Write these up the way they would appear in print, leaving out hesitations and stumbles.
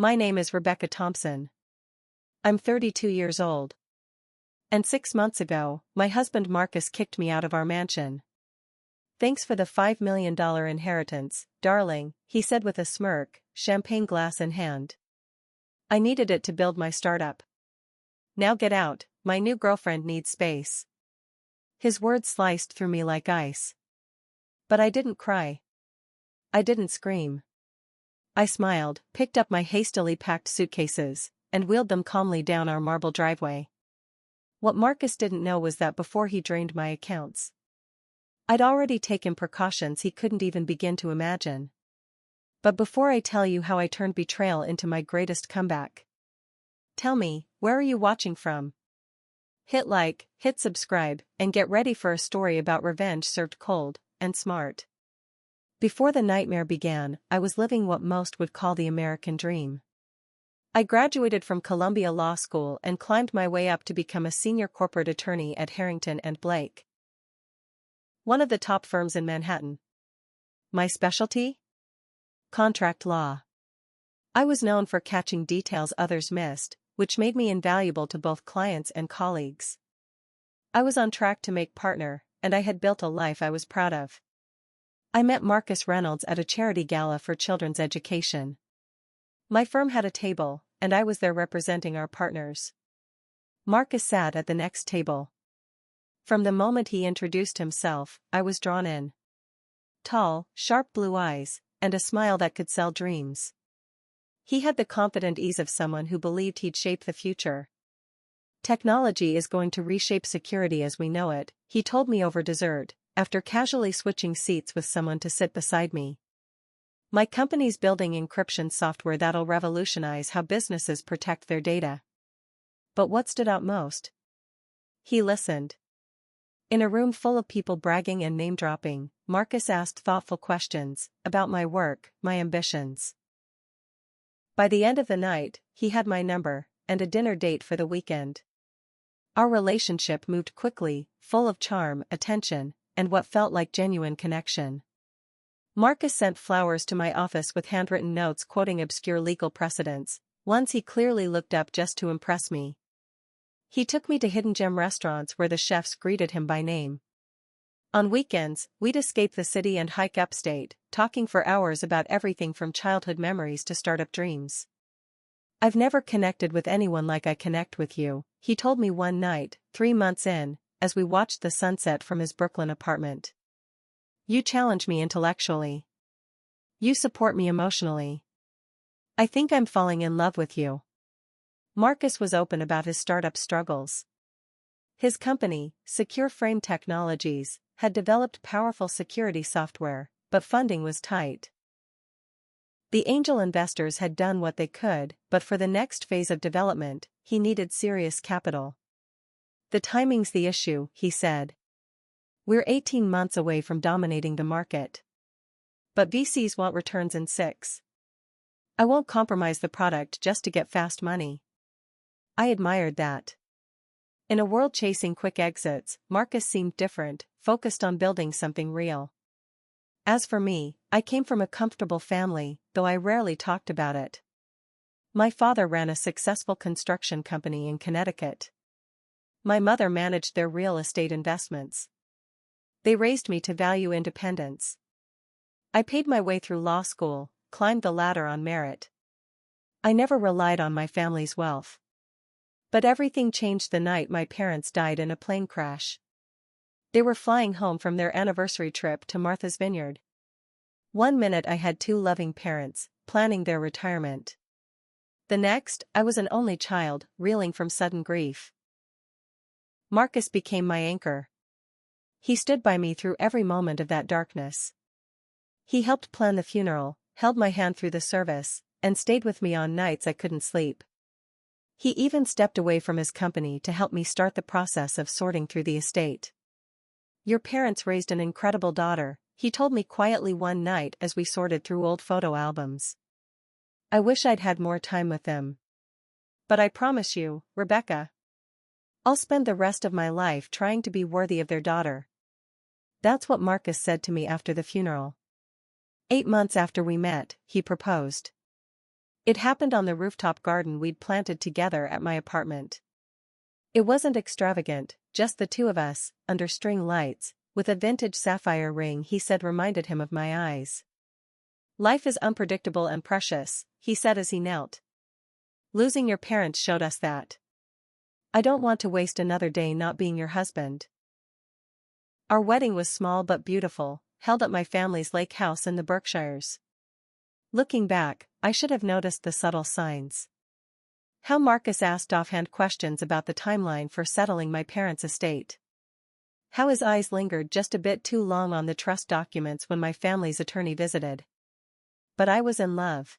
My name is Rebecca Thompson. I'm 32 years old. And 6 months ago, my husband Marcus kicked me out of our mansion. Thanks for the $5 million inheritance, darling, he said with a smirk, champagne glass in hand. I needed it to build my startup. Now get out, my new girlfriend needs space. His words sliced through me like ice. But I didn't cry. I didn't scream. I smiled, picked up my hastily packed suitcases, and wheeled them calmly down our marble driveway. What Marcus didn't know was that before he drained my accounts, I'd already taken precautions he couldn't even begin to imagine. But before I tell you how I turned betrayal into my greatest comeback, tell me, where are you watching from? Hit like, hit subscribe, and get ready for a story about revenge served cold and smart. Before the nightmare began, I was living what most would call the American dream. I graduated from Columbia Law School and climbed my way up to become a senior corporate attorney at Harrington and Blake, one of the top firms in Manhattan. My specialty? Contract law. I was known for catching details others missed, which made me invaluable to both clients and colleagues. I was on track to make partner, and I had built a life I was proud of. I met Marcus Reynolds at a charity gala for children's education. My firm had a table, and I was there representing our partners. Marcus sat at the next table. From the moment he introduced himself, I was drawn in. Tall, sharp blue eyes, and a smile that could sell dreams. He had the confident ease of someone who believed he'd shape the future. Technology is going to reshape security as we know it, he told me over dessert, after casually switching seats with someone to sit beside me. My company's building encryption software that'll revolutionize how businesses protect their data. But what stood out most? He listened. In a room full of people bragging and name-dropping, Marcus asked thoughtful questions about my work, my ambitions. By the end of the night, he had my number, and a dinner date for the weekend. Our relationship moved quickly, full of charm, attention, and what felt like genuine connection. Marcus sent flowers to my office with handwritten notes quoting obscure legal precedents, ones he clearly looked up just to impress me. He took me to hidden gem restaurants where the chefs greeted him by name. On weekends, we'd escape the city and hike upstate, talking for hours about everything from childhood memories to startup dreams. I've never connected with anyone like I connect with you, he told me one night, 3 months in, as we watched the sunset from his Brooklyn apartment. You challenge me intellectually. You support me emotionally. I think I'm falling in love with you. Marcus was open about his startup struggles. His company, Secure Frame Technologies, had developed powerful security software, but funding was tight. The angel investors had done what they could, but for the next phase of development, he needed serious capital. The timing's the issue, he said. We're 18 months away from dominating the market. But VCs want returns in 6. I won't compromise the product just to get fast money. I admired that. In a world chasing quick exits, Marcus seemed different, focused on building something real. As for me, I came from a comfortable family, though I rarely talked about it. My father ran a successful construction company in Connecticut. My mother managed their real estate investments. They raised me to value independence. I paid my way through law school, climbed the ladder on merit. I never relied on my family's wealth. But everything changed the night my parents died in a plane crash. They were flying home from their anniversary trip to Martha's Vineyard. One minute I had 2 loving parents, planning their retirement. The next, I was an only child, reeling from sudden grief. Marcus became my anchor. He stood by me through every moment of that darkness. He helped plan the funeral, held my hand through the service, and stayed with me on nights I couldn't sleep. He even stepped away from his company to help me start the process of sorting through the estate. Your parents raised an incredible daughter, he told me quietly one night as we sorted through old photo albums. I wish I'd had more time with them. But I promise you, Rebecca, I'll spend the rest of my life trying to be worthy of their daughter. That's what Marcus said to me after the funeral. 8 months after we met, he proposed. It happened on the rooftop garden we'd planted together at my apartment. It wasn't extravagant, just the two of us, under string lights, with a vintage sapphire ring he said reminded him of my eyes. Life is unpredictable and precious, he said as he knelt. Losing your parents showed us that. I don't want to waste another day not being your husband. Our wedding was small but beautiful, held at my family's lake house in the Berkshires. Looking back, I should have noticed the subtle signs. How Marcus asked offhand questions about the timeline for settling my parents' estate. How his eyes lingered just a bit too long on the trust documents when my family's attorney visited. But I was in love.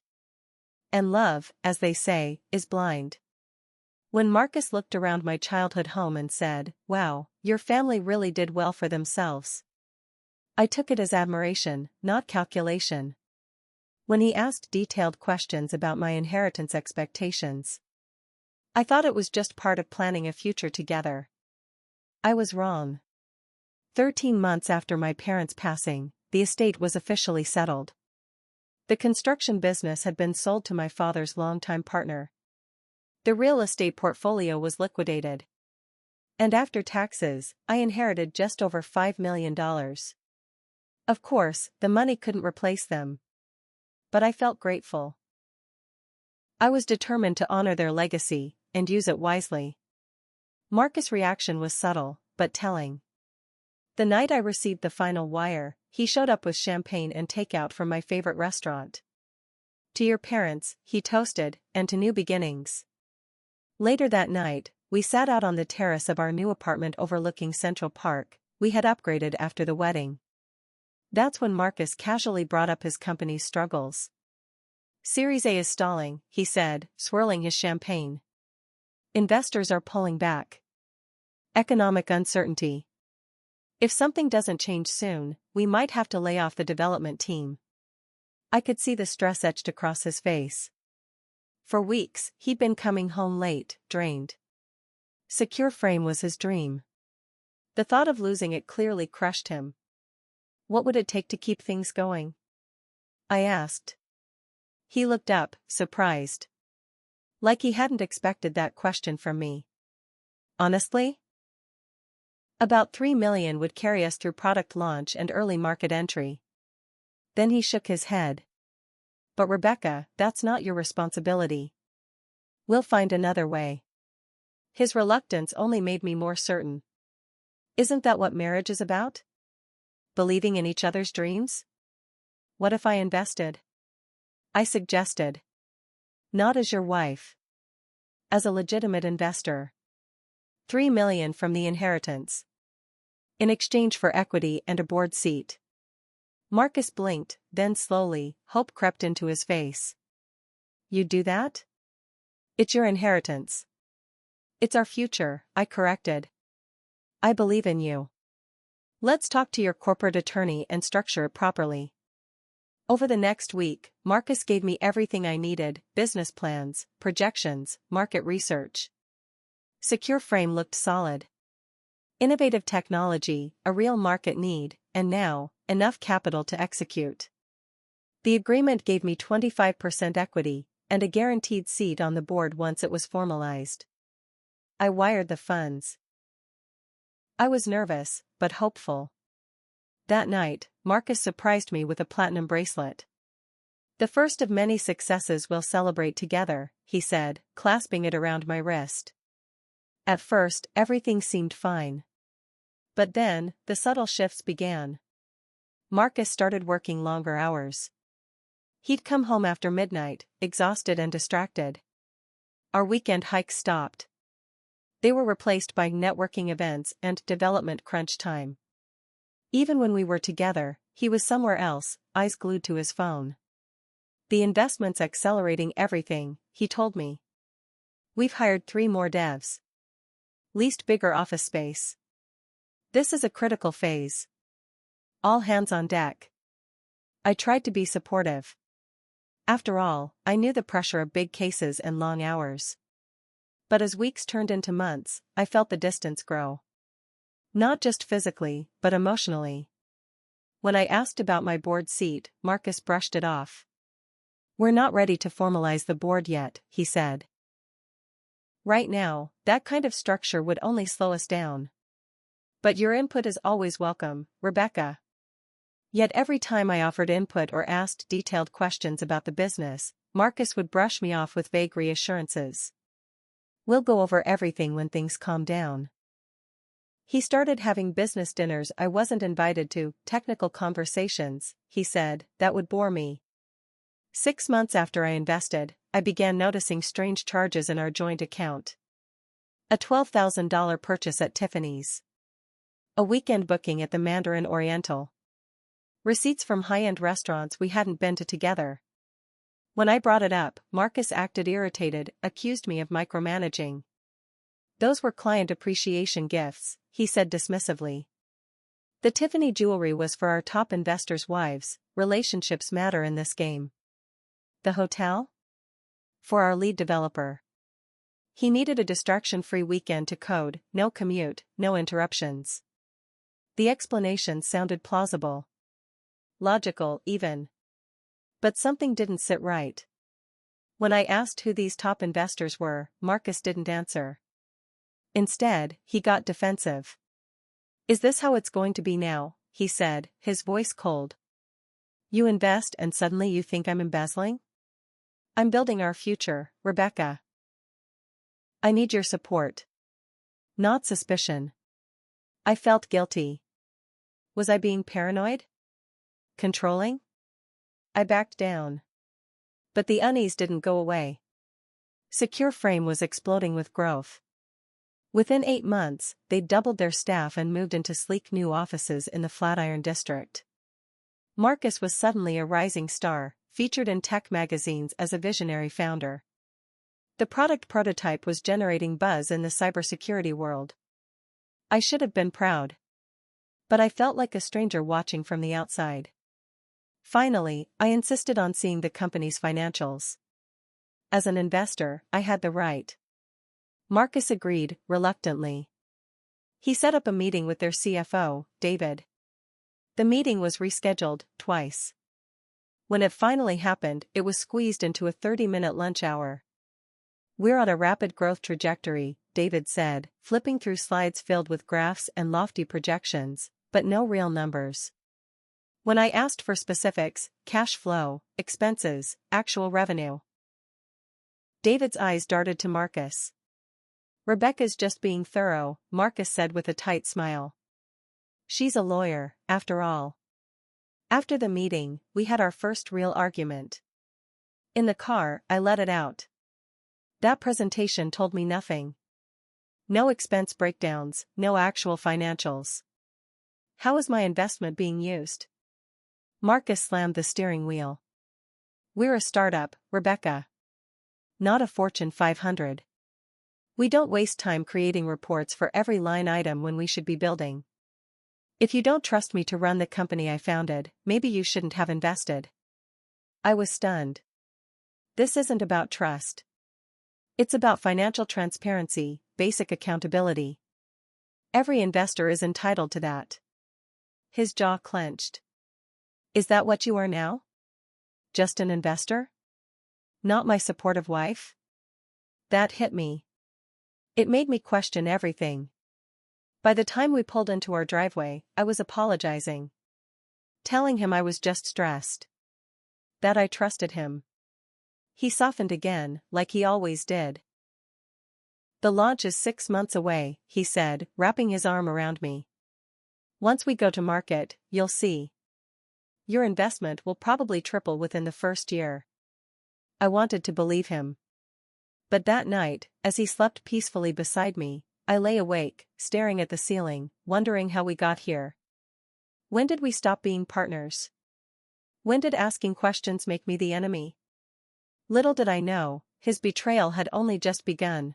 And love, as they say, is blind. When Marcus looked around my childhood home and said, "Wow, your family really did well for themselves," I took it as admiration, not calculation. When he asked detailed questions about my inheritance expectations, I thought it was just part of planning a future together. I was wrong. 13 months after my parents' passing, the estate was officially settled. The construction business had been sold to my father's longtime partner. The real estate portfolio was liquidated. And after taxes, I inherited just over $5 million. Of course, the money couldn't replace them. But I felt grateful. I was determined to honor their legacy, and use it wisely. Marcus' reaction was subtle, but telling. The night I received the final wire, he showed up with champagne and takeout from my favorite restaurant. To your parents, he toasted, and to new beginnings. Later that night, we sat out on the terrace of our new apartment overlooking Central Park. We had upgraded after the wedding. That's when Marcus casually brought up his company's struggles. Series A is stalling, he said, swirling his champagne. Investors are pulling back. Economic uncertainty. If something doesn't change soon, we might have to lay off the development team. I could see the stress etched across his face. For weeks, he'd been coming home late, drained. Secure Frame was his dream. The thought of losing it clearly crushed him. What would it take to keep things going? I asked. He looked up, surprised. Like he hadn't expected that question from me. Honestly? About $3 million would carry us through product launch and early market entry. Then he shook his head. But Rebecca, that's not your responsibility. We'll find another way. His reluctance only made me more certain. Isn't that what marriage is about? Believing in each other's dreams? What if I invested? I suggested. Not as your wife. As a legitimate investor. $3 million from the inheritance. In exchange for equity and a board seat. Marcus blinked, then slowly, hope crept into his face. You'd do that? It's your inheritance. It's our future, I corrected. I believe in you. Let's talk to your corporate attorney and structure it properly. Over the next week, Marcus gave me everything I needed: business plans, projections, market research. Secure Frame looked solid. Innovative technology, a real market need, and now, enough capital to execute. The agreement gave me 25% equity, and a guaranteed seat on the board once it was formalized. I wired the funds. I was nervous, but hopeful. That night, Marcus surprised me with a platinum bracelet. The first of many successes we'll celebrate together, he said, clasping it around my wrist. At first, everything seemed fine. But then, the subtle shifts began. Marcus started working longer hours. He'd come home after midnight, exhausted and distracted. Our weekend hikes stopped. They were replaced by networking events and development crunch time. Even when we were together, he was somewhere else, eyes glued to his phone. The investment's accelerating everything, he told me. We've hired 3 more devs. Leased bigger office space. This is a critical phase. All hands on deck. I tried to be supportive. After all, I knew the pressure of big cases and long hours. But as weeks turned into months, I felt the distance grow. Not just physically, but emotionally. When I asked about my board seat, Marcus brushed it off. We're not ready to formalize the board yet, he said. Right now, that kind of structure would only slow us down. But your input is always welcome, Rebecca. Yet every time I offered input or asked detailed questions about the business, Marcus would brush me off with vague reassurances. We'll go over everything when things calm down. He started having business dinners I wasn't invited to, technical conversations, he said, that would bore me. 6 months after I invested, I began noticing strange charges in our joint account. A $12,000 purchase at Tiffany's. A weekend booking at the Mandarin Oriental. Receipts from high-end restaurants we hadn't been to together. When I brought it up, Marcus acted irritated, accused me of micromanaging. Those were client appreciation gifts, he said dismissively. The Tiffany jewelry was for our top investors' wives. Relationships matter in this game. The hotel? For our lead developer. He needed a distraction-free weekend to code, no commute, no interruptions. The explanation sounded plausible. Logical, even. But something didn't sit right. When I asked who these top investors were, Marcus didn't answer. Instead, he got defensive. Is this how it's going to be now? He said, his voice cold. You invest and suddenly you think I'm embezzling? I'm building our future, Rebecca. I need your support. Not suspicion. I felt guilty. Was I being paranoid? Controlling? I backed down. But the unease didn't go away. Secure Frame was exploding with growth. Within 8 months, they doubled their staff and moved into sleek new offices in the Flatiron district. Marcus was suddenly a rising star, featured in tech magazines as a visionary founder. The product prototype was generating buzz in the cybersecurity world. I should have been proud. But I felt like a stranger watching from the outside. Finally, I insisted on seeing the company's financials. As an investor, I had the right. Marcus agreed, reluctantly. He set up a meeting with their CFO, David. The meeting was rescheduled twice. When it finally happened, it was squeezed into a 30-minute lunch hour. We're on a rapid growth trajectory, David said, flipping through slides filled with graphs and lofty projections, but no real numbers. When I asked for specifics, cash flow, expenses, actual revenue, David's eyes darted to Marcus. Rebecca's just being thorough, Marcus said with a tight smile. She's a lawyer, after all. After the meeting, we had our first real argument. In the car, I let it out. That presentation told me nothing. No expense breakdowns, no actual financials. How is my investment being used? Marcus slammed the steering wheel. We're a startup, Rebecca. Not a Fortune 500. We don't waste time creating reports for every line item when we should be building. If you don't trust me to run the company I founded, maybe you shouldn't have invested. I was stunned. This isn't about trust. It's about financial transparency, basic accountability. Every investor is entitled to that. His jaw clenched. Is that what you are now? Just an investor? Not my supportive wife? That hit me. It made me question everything. By the time we pulled into our driveway, I was apologizing. Telling him I was just stressed. That I trusted him. He softened again, like he always did. The launch is 6 months away, he said, wrapping his arm around me. Once we go to market, you'll see. Your investment will probably triple within the first year. I wanted to believe him. But that night, as he slept peacefully beside me, I lay awake, staring at the ceiling, wondering how we got here. When did we stop being partners? When did asking questions make me the enemy? Little did I know, his betrayal had only just begun.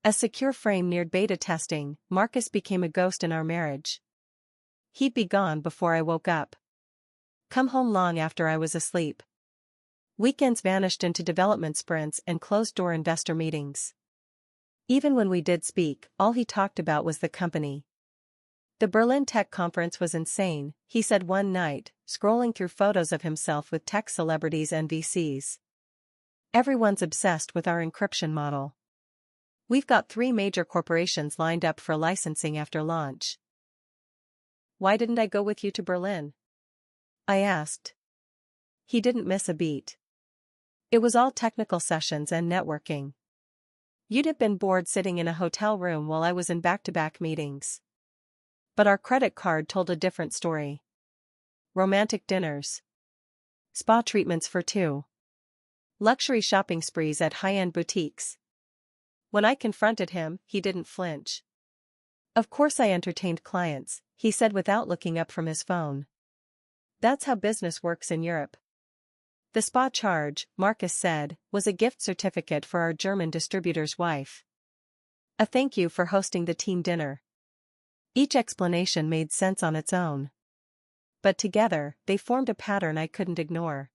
As Secure Frame neared beta testing, Marcus became a ghost in our marriage. He'd be gone before I woke up. Come home long after I was asleep. Weekends vanished into development sprints and closed-door investor meetings. Even when we did speak, all he talked about was the company. The Berlin Tech Conference was insane, he said one night, scrolling through photos of himself with tech celebrities and VCs. Everyone's obsessed with our encryption model. We've got 3 major corporations lined up for licensing after launch. Why didn't I go with you to Berlin? I asked. He didn't miss a beat. It was all technical sessions and networking. You'd have been bored sitting in a hotel room while I was in back-to-back meetings. But our credit card told a different story. Romantic dinners. Spa treatments for 2. Luxury shopping sprees at high-end boutiques. When I confronted him, he didn't flinch. Of course I entertained clients, he said without looking up from his phone. That's how business works in Europe. The spa charge, Marcus said, was a gift certificate for our German distributor's wife. A thank you for hosting the team dinner. Each explanation made sense on its own. But together, they formed a pattern I couldn't ignore.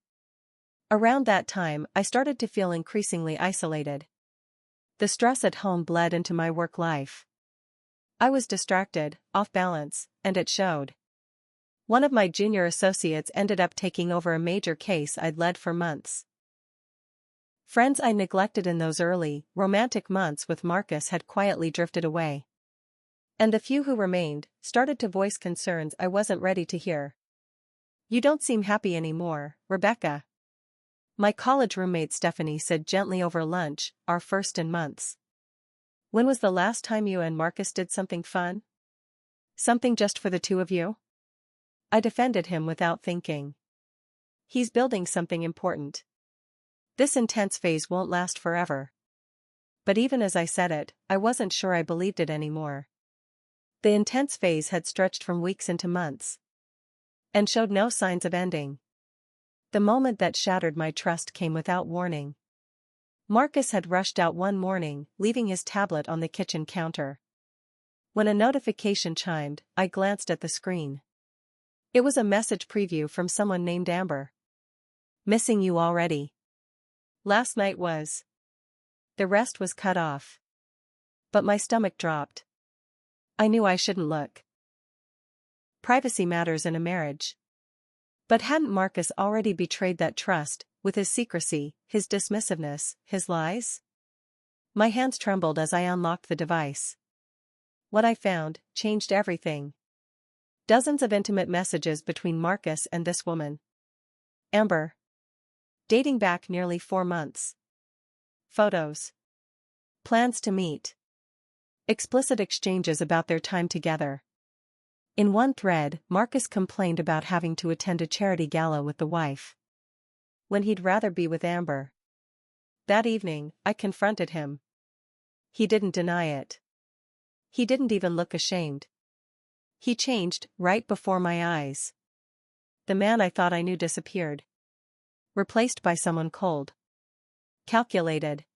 Around that time, I started to feel increasingly isolated. The stress at home bled into my work life. I was distracted, off balance, and it showed. One of my junior associates ended up taking over a major case I'd led for months. Friends I neglected in those early, romantic months with Marcus had quietly drifted away. And the few who remained started to voice concerns I wasn't ready to hear. You don't seem happy anymore, Rebecca. My college roommate Stephanie said gently over lunch, our first in months. When was the last time you and Marcus did something fun? Something just for the 2 of you? I defended him without thinking. He's building something important. This intense phase won't last forever. But even as I said it, I wasn't sure I believed it anymore. The intense phase had stretched from weeks into months. And showed no signs of ending. The moment that shattered my trust came without warning. Marcus had rushed out one morning, leaving his tablet on the kitchen counter. When a notification chimed, I glanced at the screen. It was a message preview from someone named Amber. Missing you already. Last night was. The rest was cut off. But my stomach dropped. I knew I shouldn't look. Privacy matters in a marriage. But hadn't Marcus already betrayed that trust, with his secrecy, his dismissiveness, his lies? My hands trembled as I unlocked the device. What I found changed everything. Dozens of intimate messages between Marcus and this woman. Amber. Dating back nearly 4 months. Photos. Plans to meet. Explicit exchanges about their time together. In one thread, Marcus complained about having to attend a charity gala with the wife, when he'd rather be with Amber. That evening, I confronted him. He didn't deny it. He didn't even look ashamed. He changed, right before my eyes. The man I thought I knew disappeared. Replaced by someone cold. Calculated.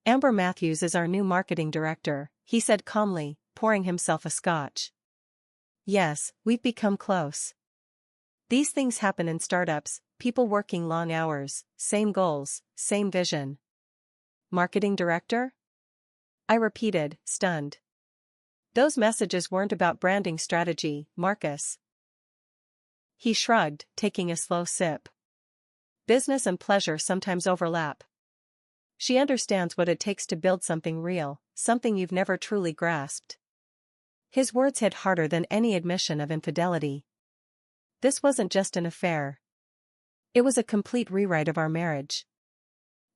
Amber Matthews is our new marketing director, he said calmly, pouring himself a scotch. Yes, we've become close. These things happen in startups, people working long hours, same goals, same vision. Marketing director? I repeated, stunned. Those messages weren't about branding strategy, Marcus. He shrugged, taking a slow sip. Business and pleasure sometimes overlap. She understands what it takes to build something real, something you've never truly grasped. His words hit harder than any admission of infidelity. This wasn't just an affair. It was a complete rewrite of our marriage.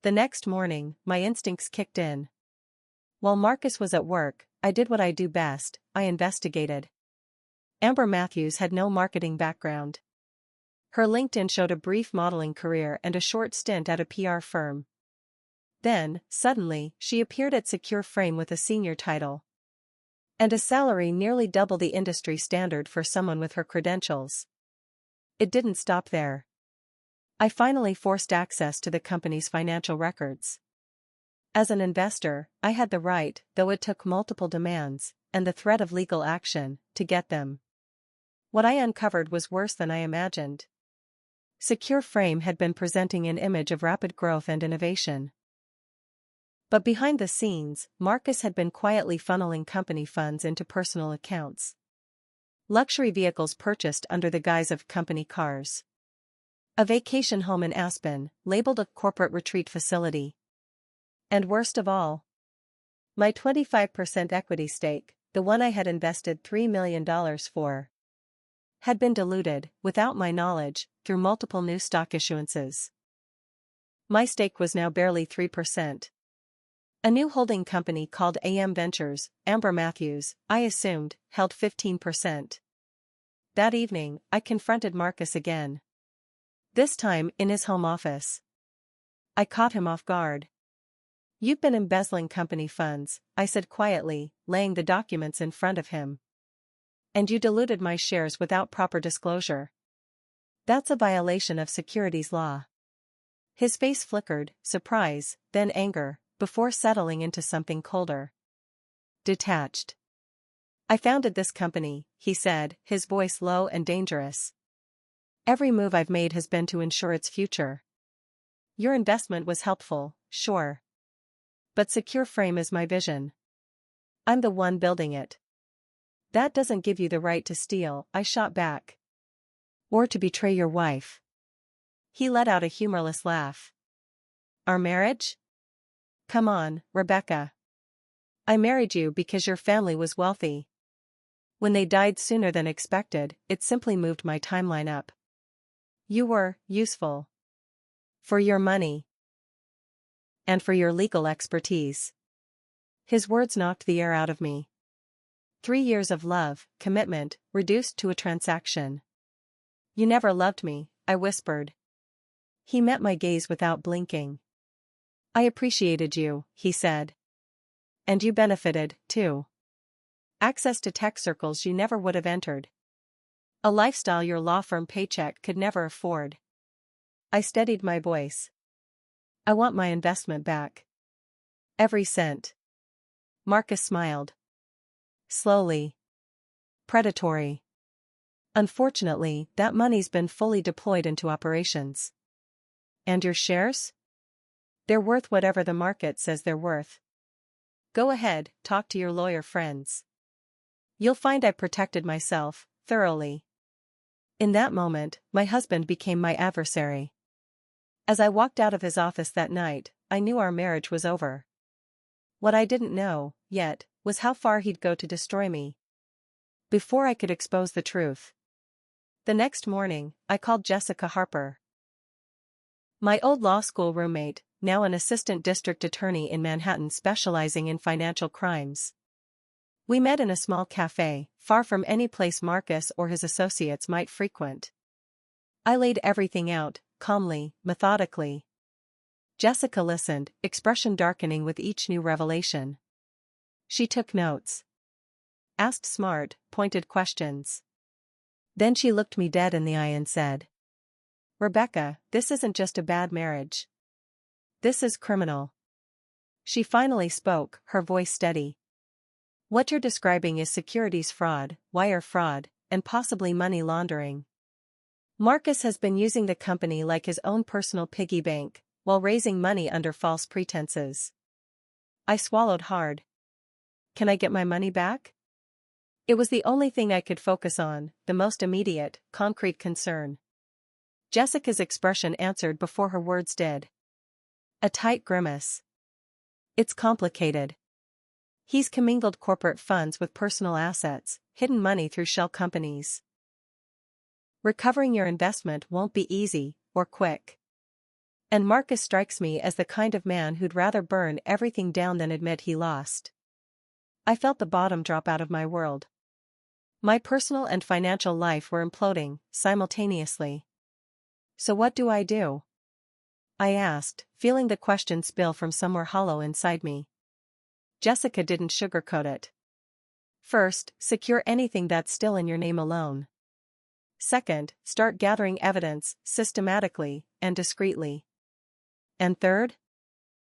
The next morning, my instincts kicked in. While Marcus was at work, I did what I do best, I investigated. Amber Matthews had no marketing background. Her LinkedIn showed a brief modeling career and a short stint at a PR firm. Then, suddenly, she appeared at Secure Frame with a senior title. And a salary nearly double the industry standard for someone with her credentials. It didn't stop there. I finally forced access to the company's financial records. As an investor, I had the right, though it took multiple demands, and the threat of legal action, to get them. What I uncovered was worse than I imagined. Secure Frame had been presenting an image of rapid growth and innovation. But behind the scenes, Marcus had been quietly funneling company funds into personal accounts. Luxury vehicles purchased under the guise of company cars. A vacation home in Aspen, labeled a corporate retreat facility. And worst of all, my 25% equity stake, the one I had invested $3 million for, had been diluted, without my knowledge, through multiple new stock issuances. My stake was now barely 3%. A new holding company called AM Ventures, Amber Matthews, I assumed, held 15%. That evening, I confronted Marcus again. This time in his home office. I caught him off guard. "You've been embezzling company funds," I said quietly, laying the documents in front of him. "And you diluted my shares without proper disclosure. That's a violation of securities law." His face flickered, surprise, then anger, before settling into something colder. Detached. "I founded this company," he said, his voice low and dangerous. "Every move I've made has been to ensure its future. Your investment was helpful, sure. But Secure Frame is my vision. I'm the one building it." "That doesn't give you the right to steal," I shot back. "Or to betray your wife." He let out a humorless laugh. "Our marriage? Come on, Rebecca. I married you because your family was wealthy. When they died sooner than expected, it simply moved my timeline up. You were useful. For your money. And for your legal expertise." His words knocked the air out of me. 3 years of love, commitment, reduced to a transaction. "You never loved me," I whispered. He met my gaze without blinking. "I appreciated you," he said. "And you benefited, too. Access to tech circles you never would have entered. A lifestyle your law firm paycheck could never afford." I steadied my voice. "I want my investment back. Every cent." Marcus smiled. Slowly. Predatory. "Unfortunately, that money's been fully deployed into operations." "And your shares?" "They're worth whatever the market says they're worth. Go ahead, talk to your lawyer friends. You'll find I protected myself, thoroughly." In that moment, my husband became my adversary. As I walked out of his office that night, I knew our marriage was over. What I didn't know, yet, was how far he'd go to destroy me. Before I could expose the truth. The next morning, I called Jessica Harper. My old law school roommate, now an assistant district attorney in Manhattan specializing in financial crimes. We met in a small cafe, far from any place Marcus or his associates might frequent. I laid everything out, calmly, methodically. Jessica listened, expression darkening with each new revelation. She took notes. Asked smart, pointed questions. Then she looked me dead in the eye and said, "Rebecca, this isn't just a bad marriage. This is criminal." She finally spoke, her voice steady. "What you're describing is securities fraud, wire fraud, and possibly money laundering. Marcus has been using the company like his own personal piggy bank, while raising money under false pretenses." I swallowed hard. "Can I get my money back?" It was the only thing I could focus on, the most immediate, concrete concern. Jessica's expression answered before her words did. A tight grimace. "It's complicated. He's commingled corporate funds with personal assets, hidden money through shell companies. Recovering your investment won't be easy, or quick. And Marcus strikes me as the kind of man who'd rather burn everything down than admit he lost." I felt the bottom drop out of my world. My personal and financial life were imploding, simultaneously. So what do I do? I asked, feeling the question spill from somewhere hollow inside me. Jessica didn't sugarcoat it. First, secure anything that's still in your name alone. Second, start gathering evidence, systematically, and discreetly. And third?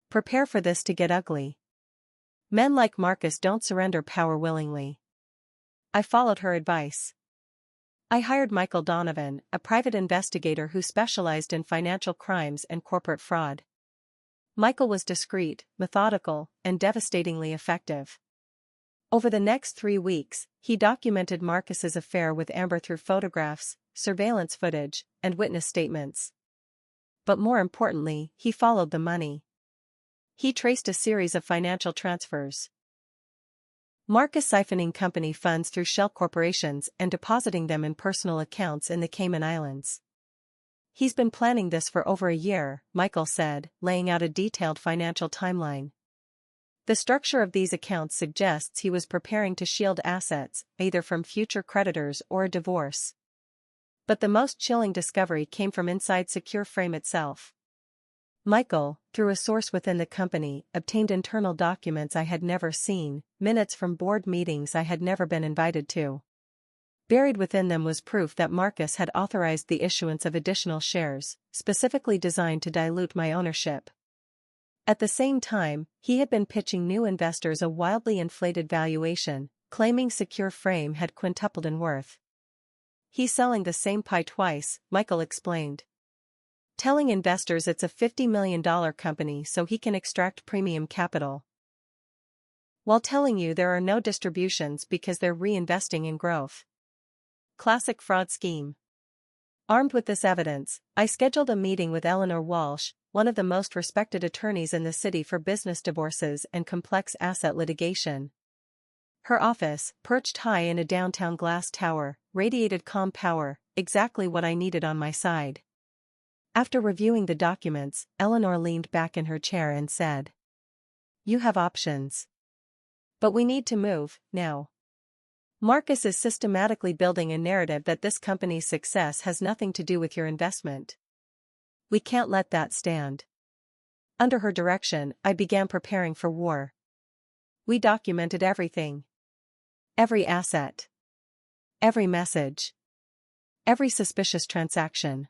Prepare for this to get ugly. Men like Marcus don't surrender power willingly. I followed her advice. I hired Michael Donovan, a private investigator who specialized in financial crimes and corporate fraud. Michael was discreet, methodical, and devastatingly effective. Over the next 3 weeks, he documented Marcus's affair with Amber through photographs, surveillance footage, and witness statements. But more importantly, he followed the money. He traced a series of financial transfers. Marcus siphoning company funds through shell corporations and depositing them in personal accounts in the Cayman Islands. He's been planning this for over a year, Michael said, laying out a detailed financial timeline. The structure of these accounts suggests he was preparing to shield assets, either from future creditors or a divorce. But the most chilling discovery came from inside Secure Frame itself. Michael, through a source within the company, obtained internal documents I had never seen, minutes from board meetings I had never been invited to. Buried within them was proof that Marcus had authorized the issuance of additional shares, specifically designed to dilute my ownership. At the same time, he had been pitching new investors a wildly inflated valuation, claiming Secure Frame had quintupled in worth. He's selling the same pie twice, Michael explained. Telling investors it's a $50 million company so he can extract premium capital, while telling you there are no distributions because they're reinvesting in growth. Classic fraud scheme. Armed with this evidence, I scheduled a meeting with Eleanor Walsh, one of the most respected attorneys in the city for business divorces and complex asset litigation. Her office, perched high in a downtown glass tower, radiated calm power, exactly what I needed on my side. After reviewing the documents, Eleanor leaned back in her chair and said, "You have options. But we need to move, now. Marcus is systematically building a narrative that this company's success has nothing to do with your investment. We can't let that stand." Under her direction, I began preparing for war. We documented everything. Every asset. Every message. Every suspicious transaction.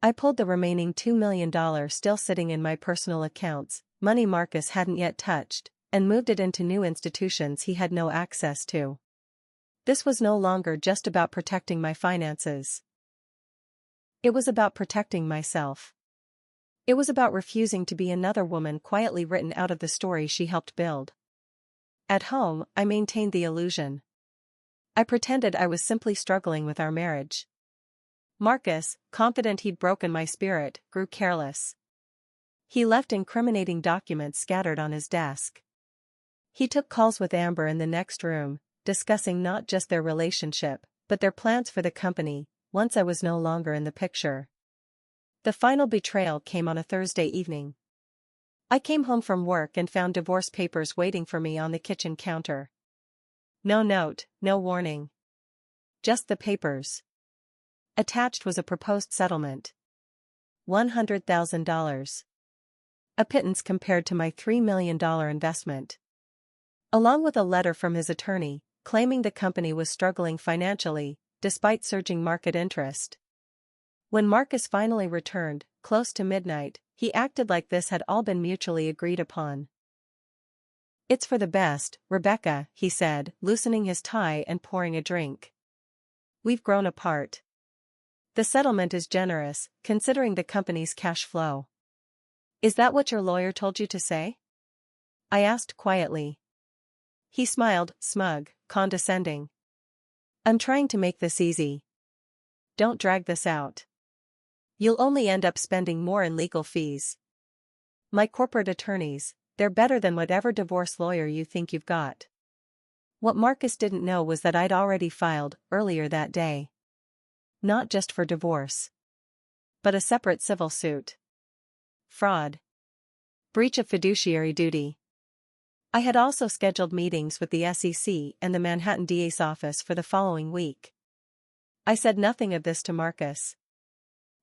I pulled the remaining $2 million still sitting in my personal accounts, money Marcus hadn't yet touched, and moved it into new institutions he had no access to. This was no longer just about protecting my finances. It was about protecting myself. It was about refusing to be another woman quietly written out of the story she helped build. At home, I maintained the illusion. I pretended I was simply struggling with our marriage. Marcus, confident he'd broken my spirit, grew careless. He left incriminating documents scattered on his desk. He took calls with Amber in the next room, discussing not just their relationship, but their plans for the company, once I was no longer in the picture. The final betrayal came on a Thursday evening. I came home from work and found divorce papers waiting for me on the kitchen counter. No note, no warning. Just the papers. Attached was a proposed settlement. $100,000. A pittance compared to my $3 million investment. Along with a letter from his attorney, claiming the company was struggling financially, despite surging market interest. When Marcus finally returned, close to midnight, he acted like this had all been mutually agreed upon. "It's for the best, Rebecca," he said, loosening his tie and pouring a drink. "We've grown apart. The settlement is generous, considering the company's cash flow." "Is that what your lawyer told you to say?" I asked quietly. He smiled, smug, condescending. "I'm trying to make this easy. Don't drag this out. You'll only end up spending more in legal fees. My corporate attorneys, they're better than whatever divorce lawyer you think you've got." What Marcus didn't know was that I'd already filed, earlier that day. Not just for divorce, but a separate civil suit. Fraud. Breach of fiduciary duty. I had also scheduled meetings with the SEC and the Manhattan DA's office for the following week. I said nothing of this to Marcus.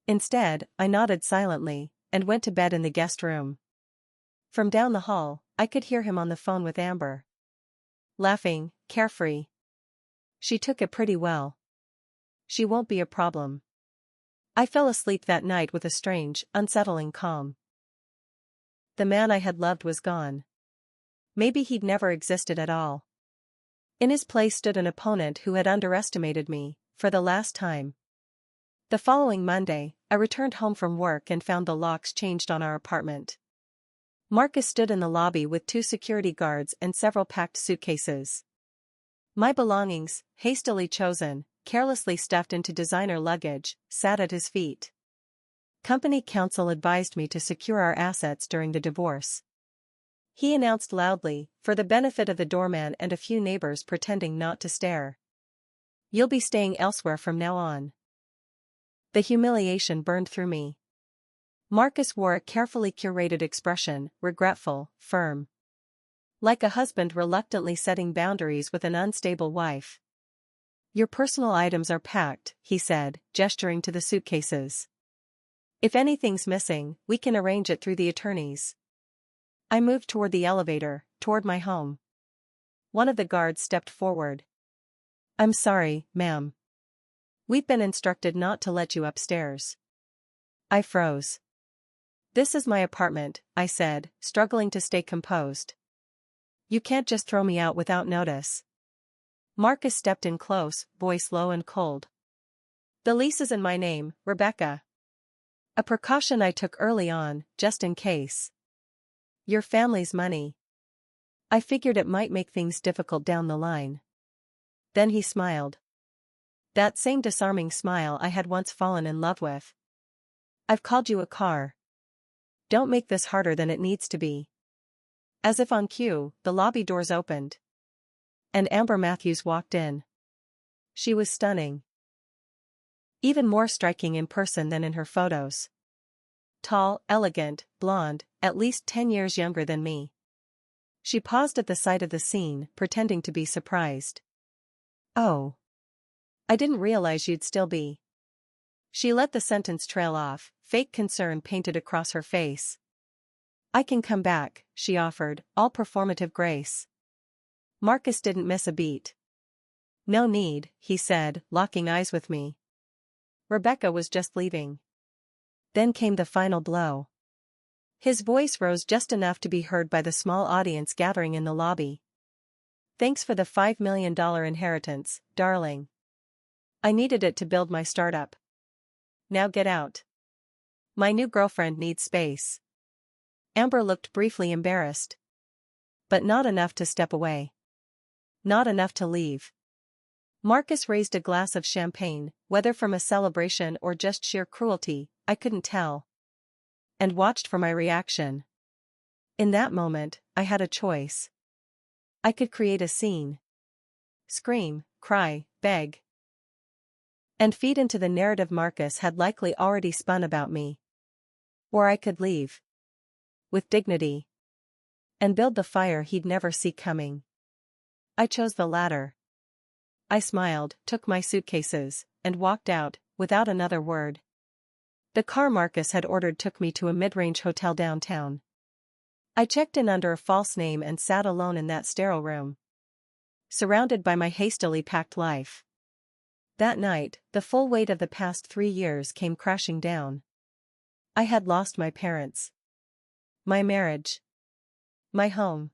Instead, I nodded silently, and went to bed in the guest room. From down the hall, I could hear him on the phone with Amber. Laughing, carefree. She took it pretty well. She won't be a problem. I fell asleep that night with a strange, unsettling calm. The man I had loved was gone. Maybe he'd never existed at all. In his place stood an opponent who had underestimated me, for the last time. The following Monday, I returned home from work and found the locks changed on our apartment. Marcus stood in the lobby with 2 security guards and several packed suitcases. My belongings, hastily chosen, carelessly stuffed into designer luggage, sat at his feet. Company counsel advised me to secure our assets during the divorce. He announced loudly, for the benefit of the doorman and a few neighbors pretending not to stare. You'll be staying elsewhere from now on. The humiliation burned through me. Marcus wore a carefully curated expression, regretful, firm. Like a husband reluctantly setting boundaries with an unstable wife. Your personal items are packed, he said, gesturing to the suitcases. If anything's missing, we can arrange it through the attorneys. I moved toward the elevator, toward my home. One of the guards stepped forward. I'm sorry, ma'am. We've been instructed not to let you upstairs. I froze. This is my apartment, I said, struggling to stay composed. You can't just throw me out without notice. Marcus stepped in close, voice low and cold. The lease is in my name, Rebecca. A precaution I took early on, just in case. Your family's money. I figured it might make things difficult down the line. Then he smiled. That same disarming smile I had once fallen in love with. I've called you a car. Don't make this harder than it needs to be. As if on cue, the lobby doors opened. And Amber Matthews walked in. She was stunning. Even more striking in person than in her photos. Tall, elegant, blonde, at least 10 years younger than me. She paused at the sight of the scene, pretending to be surprised. Oh. I didn't realize you'd still be. She let the sentence trail off, fake concern painted across her face. I can come back, she offered, all performative grace. Marcus didn't miss a beat. No need, he said, locking eyes with me. Rebecca was just leaving. Then came the final blow. His voice rose just enough to be heard by the small audience gathering in the lobby. Thanks for the $5 million inheritance, darling. I needed it to build my startup. Now get out. My new girlfriend needs space. Amber looked briefly embarrassed. But not enough to step away. Not enough to leave. Marcus raised a glass of champagne, whether from a celebration or just sheer cruelty, I couldn't tell. And watched for my reaction. In that moment, I had a choice. I could create a scene. Scream, cry, beg. And feed into the narrative Marcus had likely already spun about me. Or I could leave. With dignity. And build the fire he'd never see coming. I chose the latter. I smiled, took my suitcases, and walked out, without another word. The car Marcus had ordered took me to a mid-range hotel downtown. I checked in under a false name and sat alone in that sterile room. Surrounded by my hastily packed life. That night, the full weight of the past 3 years came crashing down. I had lost my parents. My marriage. My home.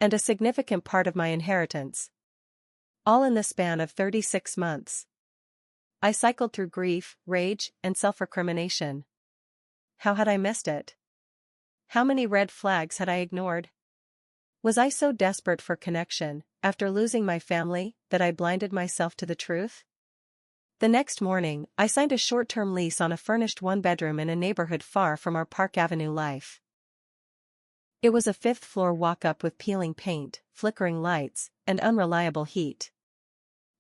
And a significant part of my inheritance. All in the span of 36 months. I cycled through grief, rage, and self-recrimination. How had I missed it? How many red flags had I ignored? Was I so desperate for connection, after losing my family, that I blinded myself to the truth? The next morning, I signed a short-term lease on a furnished one-bedroom in a neighborhood far from our Park Avenue life. It was a 5th-floor walk-up with peeling paint, flickering lights, and unreliable heat.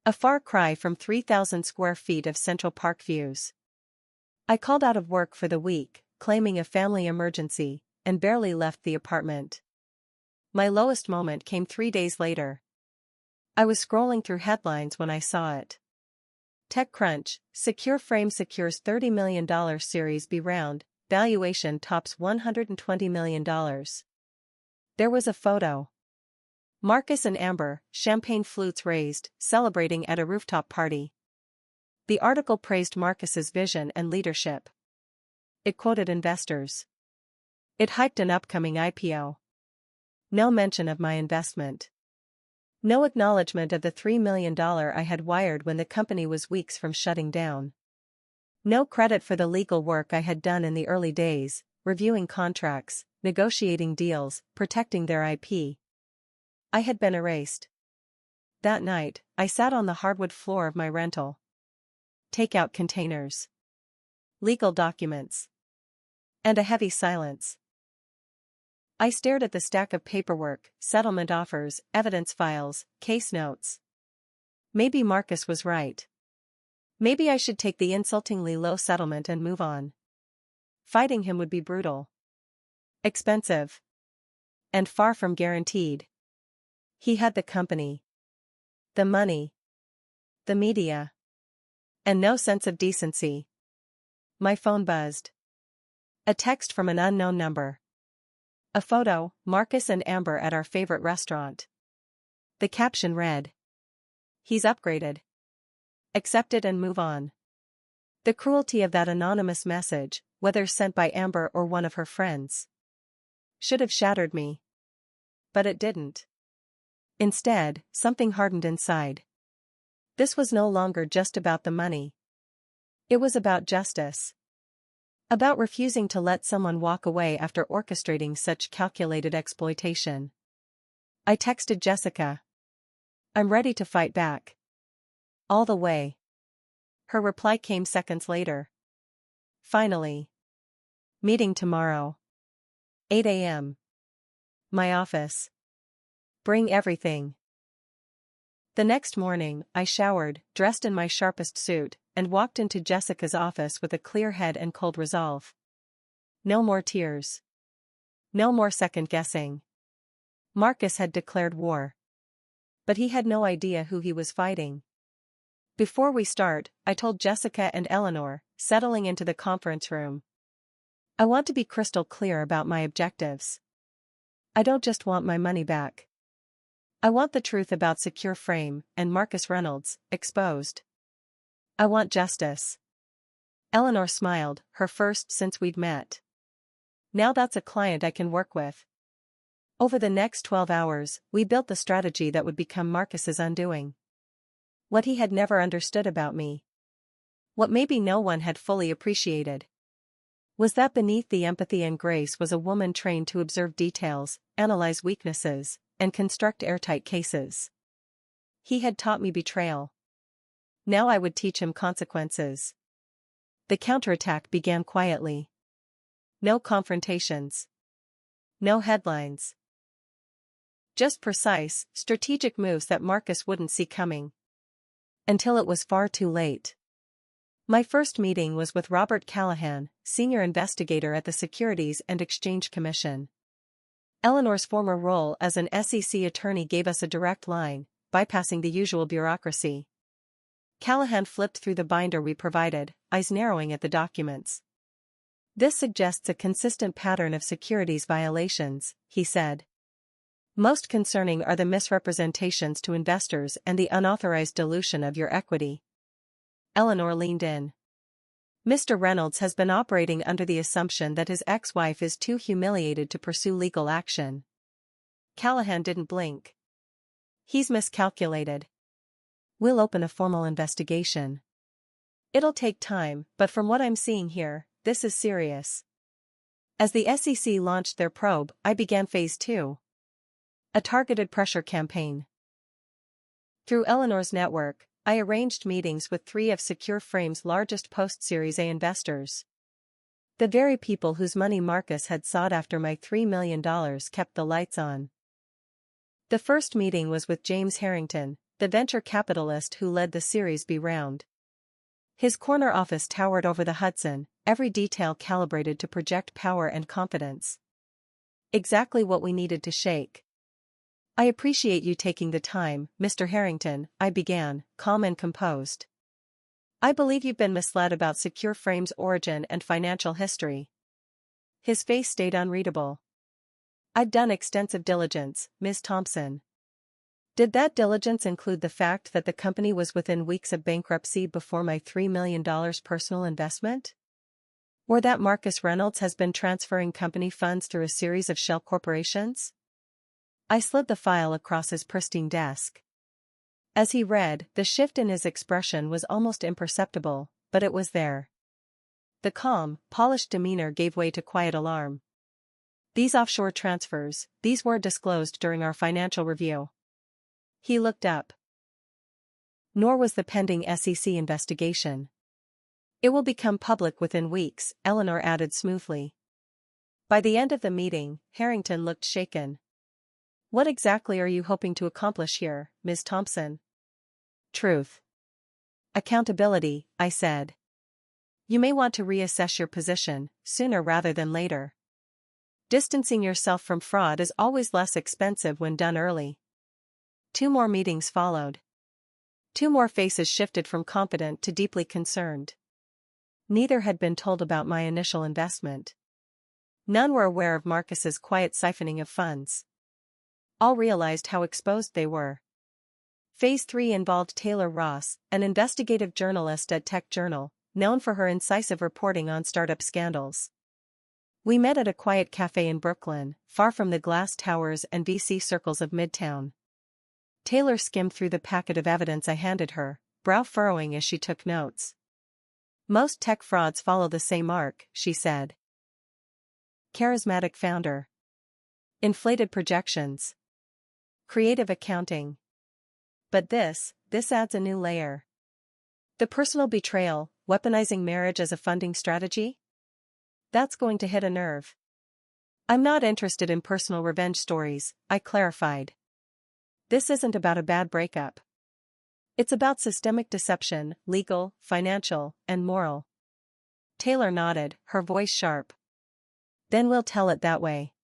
A far cry from 3,000 square feet of Central Park views. I called out of work for the week, claiming a family emergency, and barely left the apartment. My lowest moment came 3 days later. I was scrolling through headlines when I saw it. TechCrunch, Secure Frame secures $30 million Series B round, valuation tops $120 million. There was a photo. Marcus and Amber, champagne flutes raised, celebrating at a rooftop party. The article praised Marcus's vision and leadership. It quoted investors. It hyped an upcoming IPO. No mention of my investment. No acknowledgement of the $3 million I had wired when the company was weeks from shutting down. No credit for the legal work I had done in the early days, reviewing contracts, negotiating deals, protecting their IP. I had been erased. That night, I sat on the hardwood floor of my rental. Takeout containers. Legal documents. And a heavy silence. I stared at the stack of paperwork, settlement offers, evidence files, case notes. Maybe Marcus was right. Maybe I should take the insultingly low settlement and move on. Fighting him would be brutal. Expensive. And far from guaranteed. He had the company. The money. The media. And no sense of decency. My phone buzzed. A text from an unknown number. A photo, Marcus and Amber at our favorite restaurant. The caption read, "He's upgraded. Accept it and move on." The cruelty of that anonymous message, whether sent by Amber or one of her friends, should have shattered me. But it didn't. Instead, something hardened inside. This was no longer just about the money. It was about justice. About refusing to let someone walk away after orchestrating such calculated exploitation. I texted Jessica. "I'm ready to fight back. All the way." Her reply came seconds later. "Finally. Meeting tomorrow. 8 a.m. My office. Bring everything." The next morning, I showered, dressed in my sharpest suit, and walked into Jessica's office with a clear head and cold resolve. No more tears. No more second-guessing. Marcus had declared war. But he had no idea who he was fighting. "Before we start," I told Jessica and Eleanor, settling into the conference room, "I want to be crystal clear about my objectives. I don't just want my money back. I want the truth about Secure Frame and Marcus Reynolds exposed. I want justice." Eleanor smiled, her first since we'd met. "Now that's a client I can work with." Over the next 12 hours, we built the strategy that would become Marcus's undoing. What he had never understood about me. What maybe no one had fully appreciated. Was that beneath the empathy and grace was a woman trained to observe details, analyze weaknesses, and construct airtight cases. He had taught me betrayal. Now I would teach him consequences. The counterattack began quietly. No confrontations. No headlines. Just precise, strategic moves that Marcus wouldn't see coming. Until it was far too late. My first meeting was with Robert Callahan, senior investigator at the Securities and Exchange Commission. Eleanor's former role as an SEC attorney gave us a direct line, bypassing the usual bureaucracy. Callahan flipped through the binder we provided, eyes narrowing at the documents. "This suggests a consistent pattern of securities violations," he said. "Most concerning are the misrepresentations to investors and the unauthorized dilution of your equity." Eleanor leaned in. "Mr. Reynolds has been operating under the assumption that his ex-wife is too humiliated to pursue legal action." Callahan didn't blink. "He's miscalculated. We'll open a formal investigation. It'll take time, but from what I'm seeing here, this is serious." As the SEC launched their probe, I began phase 2. A targeted pressure campaign. Through Eleanor's network, I arranged meetings with 3 of Secure Frame's largest post-Series A investors. The very people whose money Marcus had sought after my $3 million kept the lights on. The first meeting was with James Harrington, the venture capitalist who led the Series B round. His corner office towered over the Hudson, every detail calibrated to project power and confidence. Exactly what we needed to shake. "I appreciate you taking the time, Mr. Harrington," I began, calm and composed. "I believe you've been misled about Secure Frame's origin and financial history." His face stayed unreadable. "I've done extensive diligence, Ms. Thompson." "Did that diligence include the fact that the company was within weeks of bankruptcy before my $3 million personal investment? Or that Marcus Reynolds has been transferring company funds through a series of shell corporations?" I slid the file across his pristine desk. As he read, the shift in his expression was almost imperceptible, but it was there. The calm, polished demeanor gave way to quiet alarm. "These offshore transfers, these were disclosed during our financial review." He looked up. Nor was the pending SEC investigation. It will become public within weeks, Eleanor added smoothly. By the end of the meeting, Harrington looked shaken. What exactly are you hoping to accomplish here, Ms. Thompson? Truth. Accountability, I said. You may want to reassess your position, sooner rather than later. Distancing yourself from fraud is always less expensive when done early. 2 more meetings followed. 2 more faces shifted from confident to deeply concerned. Neither had been told about my initial investment. None were aware of Marcus's quiet siphoning of funds. All realized how exposed they were. Phase 3 involved Taylor Ross, an investigative journalist at Tech Journal, known for her incisive reporting on startup scandals. We met at a quiet cafe in Brooklyn, far from the glass towers and VC circles of Midtown. Taylor skimmed through the packet of evidence I handed her, brow furrowing as she took notes. Most tech frauds follow the same arc, she said. Charismatic founder. Inflated projections. Creative accounting. But this adds a new layer. The personal betrayal, weaponizing marriage as a funding strategy? That's going to hit a nerve. I'm not interested in personal revenge stories, I clarified. This isn't about a bad breakup. It's about systemic deception, legal, financial, and moral. Taylor nodded, her voice sharp. Then we'll tell it that way.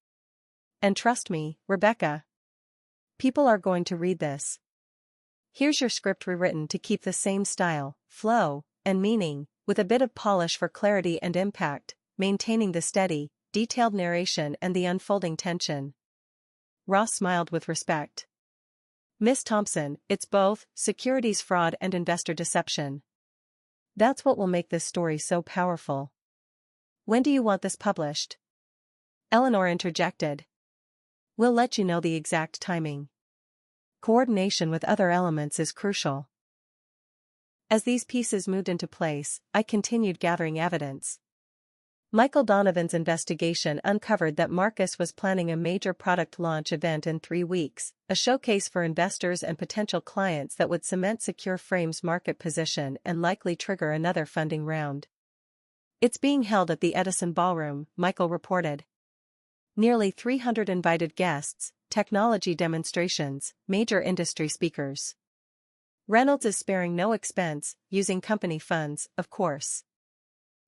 And trust me, Rebecca. People are going to read this. Here's your script rewritten to keep the same style, flow, and meaning, with a bit of polish for clarity and impact, maintaining the steady, detailed narration and the unfolding tension. Ross smiled with respect. Miss Thompson, it's both securities fraud and investor deception. That's what will make this story so powerful. When do you want this published? Eleanor interjected. We'll let you know the exact timing. Coordination with other elements is crucial. As these pieces moved into place, I continued gathering evidence. Michael Donovan's investigation uncovered that Marcus was planning a major product launch event in 3 weeks, a showcase for investors and potential clients that would cement Secure Frame's market position and likely trigger another funding round. It's being held at the Edison Ballroom, Michael reported. Nearly 300 invited guests, technology demonstrations, major industry speakers. Reynolds is sparing no expense, using company funds, of course.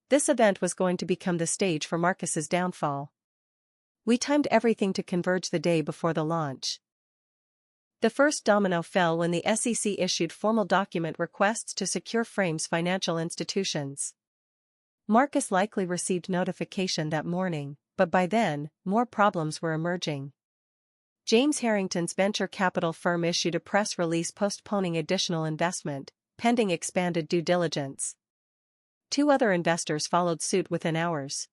This event was going to become the stage for Marcus's downfall. We timed everything to converge the day before the launch. The first domino fell when the SEC issued formal document requests to Secure Frame's financial institutions. Marcus likely received notification that morning, but by then, more problems were emerging. James Harrington's venture capital firm issued a press release postponing additional investment, pending expanded due diligence. 2 other investors followed suit within hours.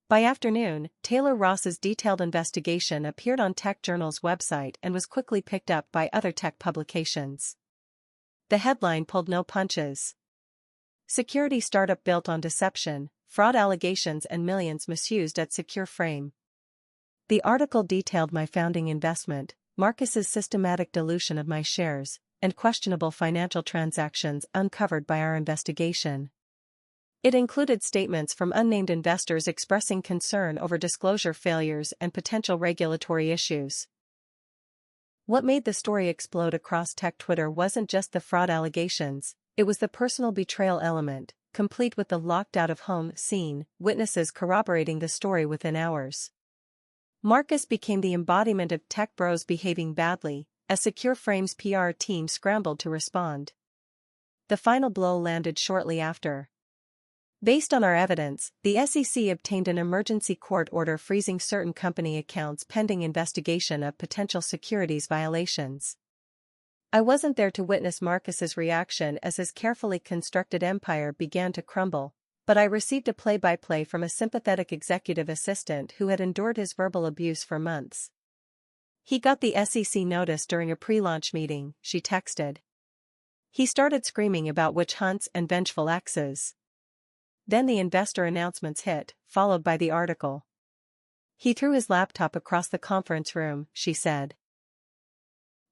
By afternoon, Taylor Ross's detailed investigation appeared on Tech Journal's website and was quickly picked up by other tech publications. The headline pulled no punches. Security startup built on deception, fraud allegations and millions misused at Secure Frame. The article detailed my founding investment, Marcus's systematic dilution of my shares, and questionable financial transactions uncovered by our investigation. It included statements from unnamed investors expressing concern over disclosure failures and potential regulatory issues. What made the story explode across tech Twitter wasn't just the fraud allegations, it was the personal betrayal element, complete with the locked out-of-home scene, witnesses corroborating the story within hours. Marcus became the embodiment of tech bros behaving badly, as Secure Frame's PR team scrambled to respond. The final blow landed shortly after. Based on our evidence, the SEC obtained an emergency court order freezing certain company accounts pending investigation of potential securities violations. I wasn't there to witness Marcus's reaction as his carefully constructed empire began to crumble, but I received a play-by-play from a sympathetic executive assistant who had endured his verbal abuse for months. He got the SEC notice during a pre-launch meeting, she texted. He started screaming about witch hunts and vengeful exes. Then the investor announcements hit, followed by the article. He threw his laptop across the conference room, she said.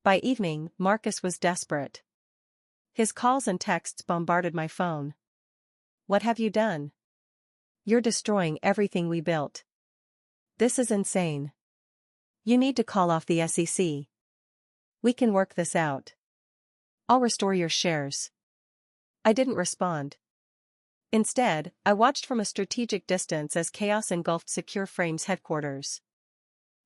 By evening, Marcus was desperate. His calls and texts bombarded my phone. "What have you done? You're destroying everything we built. This is insane. You need to call off the SEC. We can work this out. I'll restore your shares." I didn't respond. Instead, I watched from a strategic distance as chaos engulfed Secure Frame's headquarters.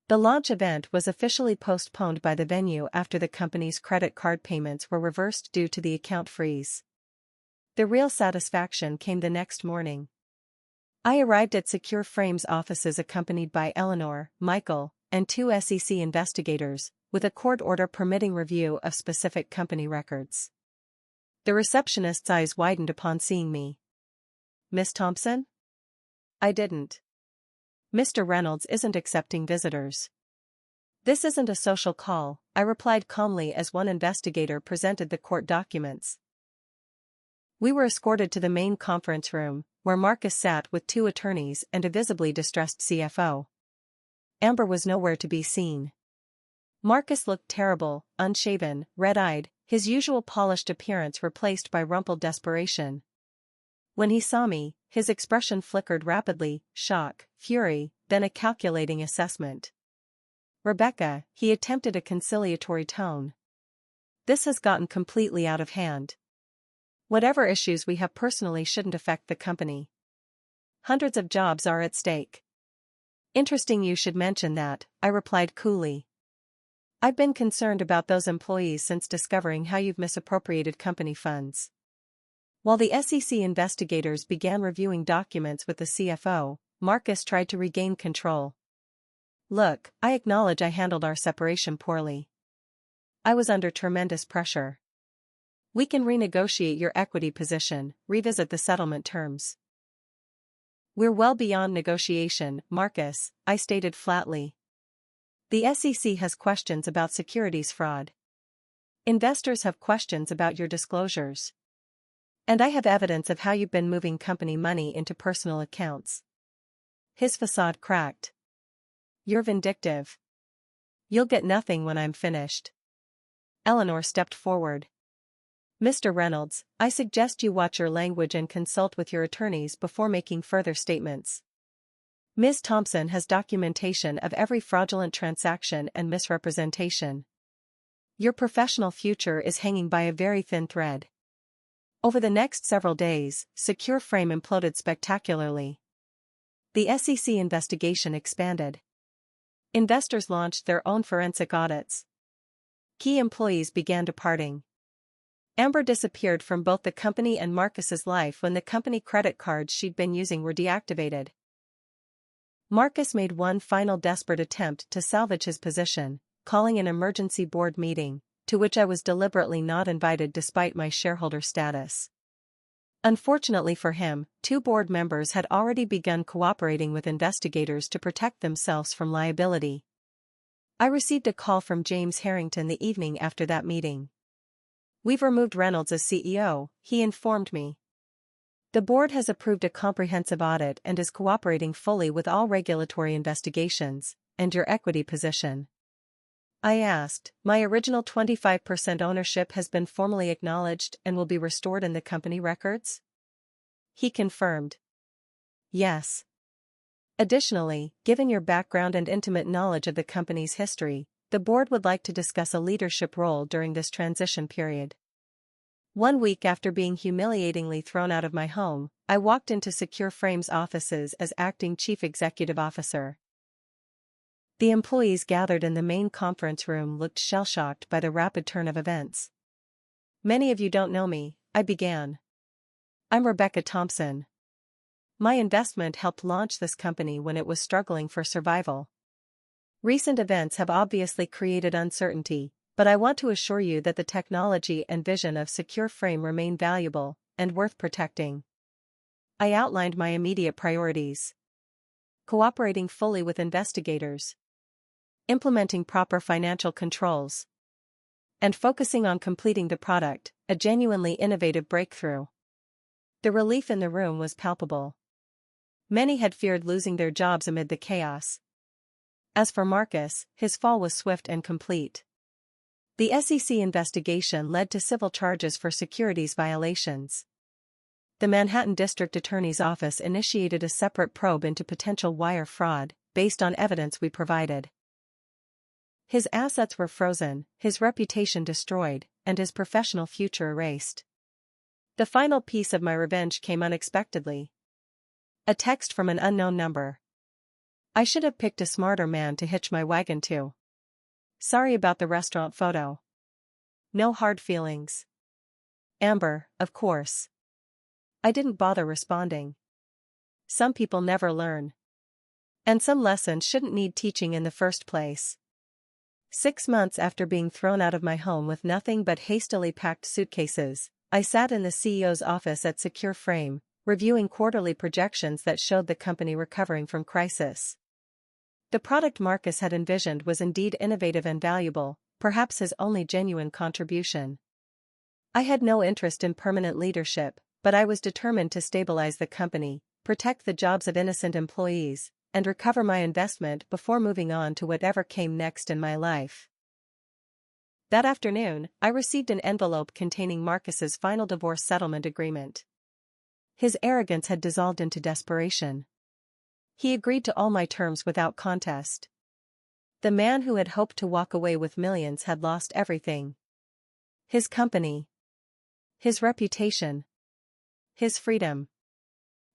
The launch event was officially postponed by the venue after the company's credit card payments were reversed due to the account freeze. The real satisfaction came the next morning. I arrived at Secure Frame's offices accompanied by Eleanor, Michael, and two SEC investigators, with a court order permitting review of specific company records. The receptionist's eyes widened upon seeing me. "Miss Thompson?" I didn't. "Mr. Reynolds isn't accepting visitors." "This isn't a social call," I replied calmly as one investigator presented the court documents. We were escorted to the main conference room, where Marcus sat with two attorneys and a visibly distressed CFO. Amber was nowhere to be seen. Marcus looked terrible, unshaven, red-eyed, his usual polished appearance replaced by rumpled desperation. When he saw me, his expression flickered rapidly, shock, fury, then a calculating assessment. "Rebecca," he attempted a conciliatory tone. "This has gotten completely out of hand. Whatever issues we have personally shouldn't affect the company. Hundreds of jobs are at stake." "Interesting you should mention that," I replied coolly. "I've been concerned about those employees since discovering how you've misappropriated company funds." While the SEC investigators began reviewing documents with the CFO, Marcus tried to regain control. "Look, I acknowledge I handled our separation poorly. I was under tremendous pressure. We can renegotiate your equity position, revisit the settlement terms." "We're well beyond negotiation, Marcus," I stated flatly. "The SEC has questions about securities fraud. Investors have questions about your disclosures. And I have evidence of how you've been moving company money into personal accounts." His facade cracked. "You're vindictive. You'll get nothing when I'm finished." Eleanor stepped forward. "Mr. Reynolds, I suggest you watch your language and consult with your attorneys before making further statements. Ms. Thompson has documentation of every fraudulent transaction and misrepresentation. Your professional future is hanging by a very thin thread." Over the next several days, Secure Frame imploded spectacularly. The SEC investigation expanded. Investors launched their own forensic audits. Key employees began departing. Amber disappeared from both the company and Marcus's life when the company credit cards she'd been using were deactivated. Marcus made one final desperate attempt to salvage his position, calling an emergency board meeting, to which I was deliberately not invited despite my shareholder status. Unfortunately for him, two board members had already begun cooperating with investigators to protect themselves from liability. I received a call from James Harrington the evening after that meeting. "We've removed Reynolds as CEO," he informed me. "The board has approved a comprehensive audit and is cooperating fully with all regulatory investigations, and your equity position." I asked, "My original 25% ownership has been formally acknowledged and will be restored in the company records?" He confirmed. "Yes. Additionally, given your background and intimate knowledge of the company's history, the board would like to discuss a leadership role during this transition period." 1 week after being humiliatingly thrown out of my home, I walked into Secure Frame's offices as acting chief executive officer. The employees gathered in the main conference room looked shell-shocked by the rapid turn of events. "Many of you don't know me," I began. "I'm Rebecca Thompson. My investment helped launch this company when it was struggling for survival. Recent events have obviously created uncertainty, but I want to assure you that the technology and vision of Secure Frame remain valuable and worth protecting." I outlined my immediate priorities. Cooperating fully with investigators, implementing proper financial controls, and focusing on completing the product, a genuinely innovative breakthrough. The relief in the room was palpable. Many had feared losing their jobs amid the chaos. As for Marcus, his fall was swift and complete. The SEC investigation led to civil charges for securities violations. The Manhattan District Attorney's Office initiated a separate probe into potential wire fraud, based on evidence we provided. His assets were frozen, his reputation destroyed, and his professional future erased. The final piece of my revenge came unexpectedly. A text from an unknown number. I should have picked a smarter man to hitch my wagon to. Sorry about the restaurant photo. No hard feelings. Amber, of course. I didn't bother responding. Some people never learn. And some lessons shouldn't need teaching in the first place. 6 months after being thrown out of my home with nothing but hastily packed suitcases, I sat in the CEO's office at Secure Frame, reviewing quarterly projections that showed the company recovering from crisis. The product Marcus had envisioned was indeed innovative and valuable, perhaps his only genuine contribution. I had no interest in permanent leadership, but I was determined to stabilize the company, protect the jobs of innocent employees, and recover my investment before moving on to whatever came next in my life. That afternoon, I received an envelope containing Marcus's final divorce settlement agreement. His arrogance had dissolved into desperation. He agreed to all my terms without contest. The man who had hoped to walk away with millions had lost everything. His company. His reputation. His freedom.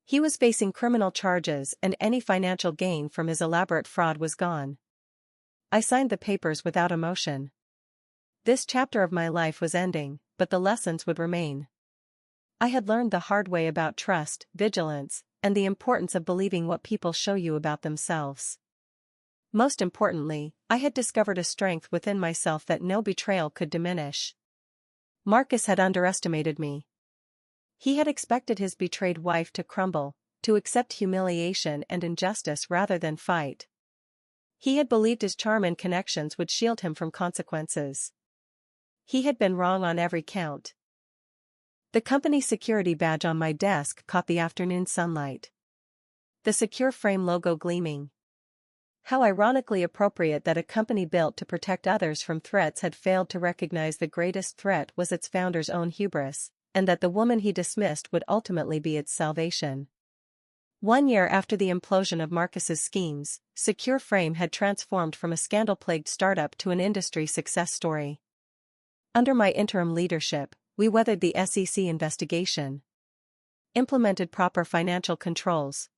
He was facing criminal charges, and any financial gain from his elaborate fraud was gone. I signed the papers without emotion. This chapter of my life was ending, but the lessons would remain. I had learned the hard way about trust, vigilance, and the importance of believing what people show you about themselves. Most importantly, I had discovered a strength within myself that no betrayal could diminish. Marcus had underestimated me. He had expected his betrayed wife to crumble, to accept humiliation and injustice rather than fight. He had believed his charm and connections would shield him from consequences. He had been wrong on every count. The company security badge on my desk caught the afternoon sunlight. The Secure Frame logo gleaming. How ironically appropriate that a company built to protect others from threats had failed to recognize the greatest threat was its founder's own hubris, and that the woman he dismissed would ultimately be its salvation. 1 year after the implosion of Marcus's schemes, Secure Frame had transformed from a scandal-plagued startup to an industry success story. Under my interim leadership, we weathered the SEC investigation, implemented proper financial controls,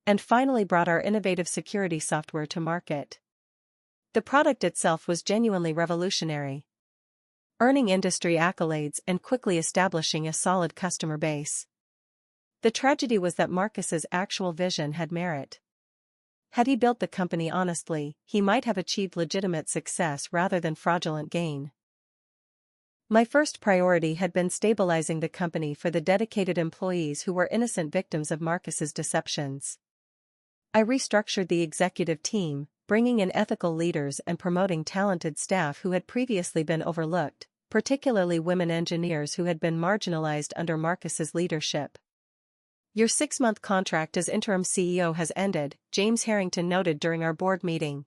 and finally brought our innovative security software to market. The product itself was genuinely revolutionary, earning industry accolades and quickly establishing a solid customer base. The tragedy was that Marcus's actual vision had merit. Had he built the company honestly, he might have achieved legitimate success rather than fraudulent gain. My first priority had been stabilizing the company for the dedicated employees who were innocent victims of Marcus's deceptions. I restructured the executive team, bringing in ethical leaders and promoting talented staff who had previously been overlooked, particularly women engineers who had been marginalized under Marcus's leadership. Your 6-month contract as interim CEO has ended, James Harrington noted during our board meeting.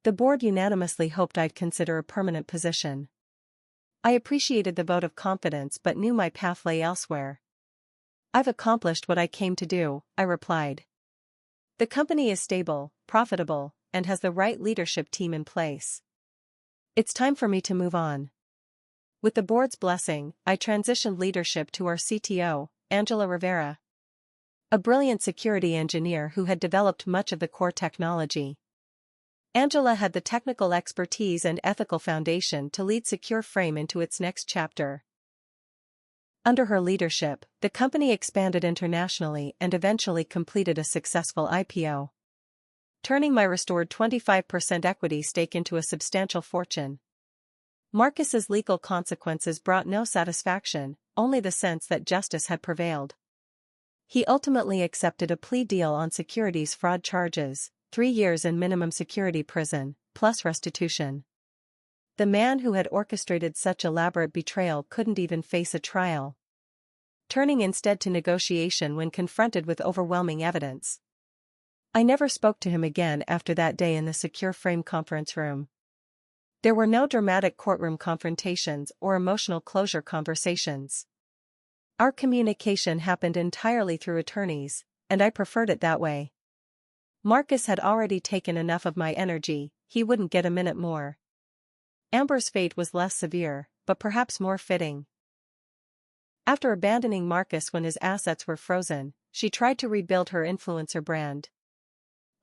The board unanimously hoped I'd consider a permanent position. I appreciated the vote of confidence but knew my path lay elsewhere. I've accomplished what I came to do, I replied. The company is stable, profitable, and has the right leadership team in place. It's time for me to move on. With the board's blessing, I transitioned leadership to our CTO, Angela Rivera, a brilliant security engineer who had developed much of the core technology. Angela had the technical expertise and ethical foundation to lead Secure Frame into its next chapter. Under her leadership, the company expanded internationally and eventually completed a successful IPO, turning my restored 25% equity stake into a substantial fortune. Marcus's legal consequences brought no satisfaction, only the sense that justice had prevailed. He ultimately accepted a plea deal on securities fraud charges, 3 years in minimum security prison, plus restitution. The man who had orchestrated such elaborate betrayal couldn't even face a trial, turning instead to negotiation when confronted with overwhelming evidence. I never spoke to him again after that day in the Secure Frame conference room. There were no dramatic courtroom confrontations or emotional closure conversations. Our communication happened entirely through attorneys, and I preferred it that way. Marcus had already taken enough of my energy, he wouldn't get a minute more. Amber's fate was less severe, but perhaps more fitting. After abandoning Marcus when his assets were frozen, she tried to rebuild her influencer brand,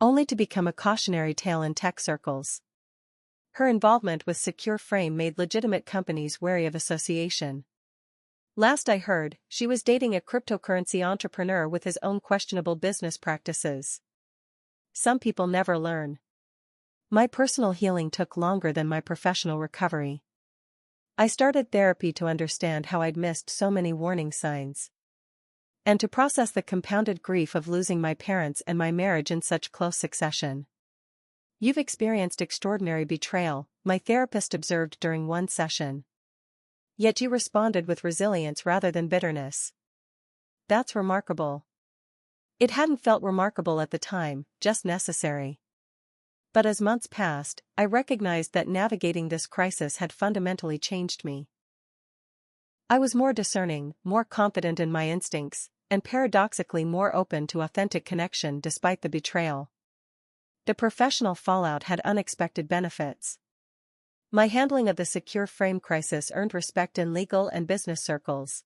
only to become a cautionary tale in tech circles. Her involvement with Secure Frame made legitimate companies wary of association. Last I heard, she was dating a cryptocurrency entrepreneur with his own questionable business practices. Some people never learn. My personal healing took longer than my professional recovery. I started therapy to understand how I'd missed so many warning signs, and to process the compounded grief of losing my parents and my marriage in such close succession. "You've experienced extraordinary betrayal," my therapist observed during one session. "Yet you responded with resilience rather than bitterness. That's remarkable." It hadn't felt remarkable at the time, just necessary. But as months passed, I recognized that navigating this crisis had fundamentally changed me. I was more discerning, more confident in my instincts, and paradoxically more open to authentic connection despite the betrayal. The professional fallout had unexpected benefits. My handling of the Secure Frame crisis earned respect in legal and business circles,